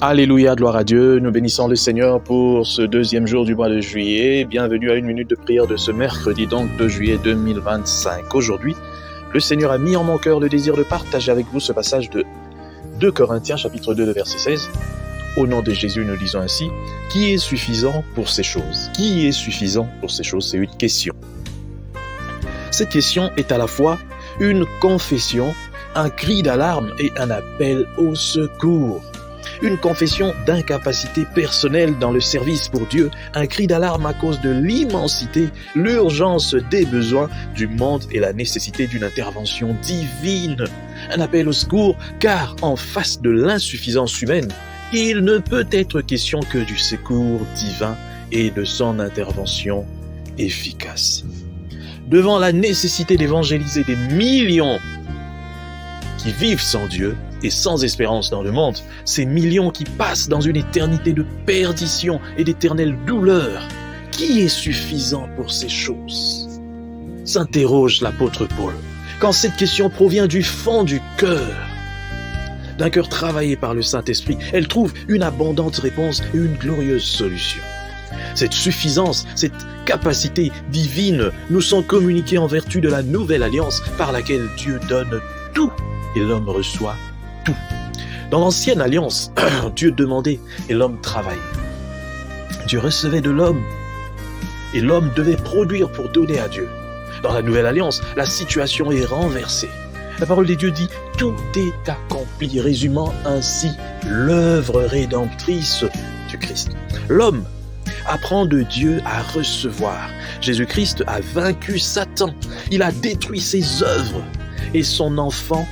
Alléluia, gloire à Dieu. Nous bénissons le Seigneur pour ce deuxième jour du mois de juillet. Bienvenue à une minute de prière de ce mercredi, donc 2 juillet 2025. Aujourd'hui, le Seigneur a mis en mon cœur le désir de partager avec vous ce passage de 2 Corinthiens, chapitre 2, verset 16. Au nom de Jésus, nous lisons ainsi, « Qui est suffisant pour ces choses ?» Qui est suffisant pour ces choses? C'est une question. Cette question est à la fois une confession, un cri d'alarme et un appel au secours. Une confession d'incapacité personnelle dans le service pour Dieu, un cri d'alarme à cause de l'immensité, l'urgence des besoins du monde et la nécessité d'une intervention divine. Un appel au secours, car en face de l'insuffisance humaine, il ne peut être question que du secours divin et de son intervention efficace. Devant la nécessité d'évangéliser des millions qui vivent sans Dieu et sans espérance dans le monde, ces millions qui passent dans une éternité de perdition et d'éternelle douleur, qui est suffisant pour ces choses? S'interroge l'apôtre Paul, quand cette question provient du fond du cœur, d'un cœur travaillé par le Saint-Esprit, elle trouve une abondante réponse et une glorieuse solution. Cette suffisance, cette capacité divine nous sont communiquées en vertu de la nouvelle alliance par laquelle Dieu donne tout et l'homme reçoit tout. Dans l'ancienne alliance, Dieu demandait et l'homme travaillait. Dieu recevait de l'homme et l'homme devait produire pour donner à Dieu. Dans la nouvelle alliance, la situation est renversée. La parole de Dieu dit « Tout est accompli », résumant ainsi l'œuvre rédemptrice du Christ. L'homme apprend de Dieu à recevoir. Jésus-Christ a vaincu Satan. Il a détruit ses œuvres et son enfant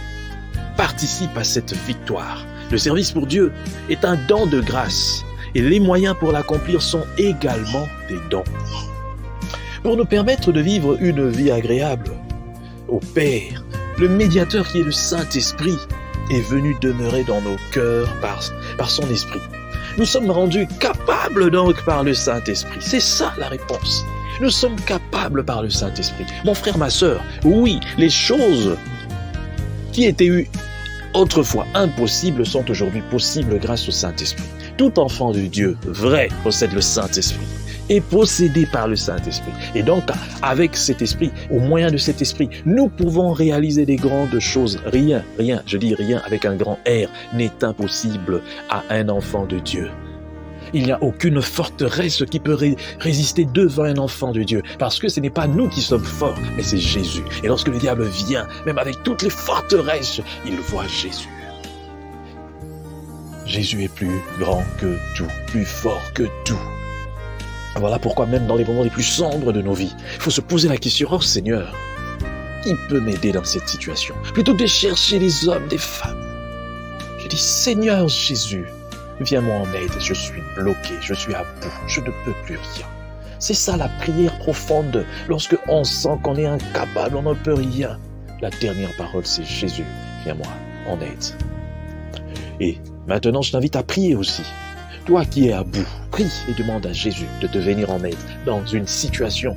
participe à cette victoire. Le service pour Dieu est un don de grâce et les moyens pour l'accomplir sont également des dons. Pour nous permettre de vivre une vie agréable au Père, le médiateur qui est le Saint-Esprit est venu demeurer dans nos cœurs par son esprit. Nous sommes rendus capables donc par le Saint-Esprit. C'est ça la réponse. Nous sommes capables par le Saint-Esprit. Mon frère, ma sœur, oui, les choses qui étaient autrefois impossibles sont aujourd'hui possibles grâce au Saint-Esprit. Tout enfant de Dieu vrai possède le Saint-Esprit, est possédé par le Saint-Esprit. Et donc, avec cet esprit, au moyen de cet esprit, nous pouvons réaliser des grandes choses. Rien, je dis rien avec un grand R, n'est impossible à un enfant de Dieu. Il n'y a aucune forteresse qui peut résister devant un enfant de Dieu, parce que ce n'est pas nous qui sommes forts, mais c'est Jésus. Et lorsque le diable vient, même avec toutes les forteresses, il voit Jésus. Jésus est plus grand que tout, plus fort que tout. Voilà pourquoi même dans les moments les plus sombres de nos vies, il faut se poser la question, oh Seigneur, qui peut m'aider dans cette situation? Plutôt que de chercher les hommes, des femmes. Je dis, Seigneur Jésus, viens-moi en aide, je suis bloqué, je suis à bout, je ne peux plus rien. C'est ça la prière profonde, lorsque on sent qu'on est incapable, on ne peut rien. La dernière parole, c'est Jésus, viens-moi en aide. Et maintenant, je t'invite à prier aussi. Toi qui es à bout, prie et demande à Jésus de te venir en aide dans une situation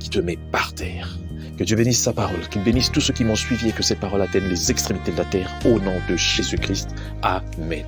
qui te met par terre. Que Dieu bénisse sa parole, qu'il bénisse tous ceux qui m'ont suivi et que cette parole atteigne les extrémités de la terre au nom de Jésus-Christ. Amen.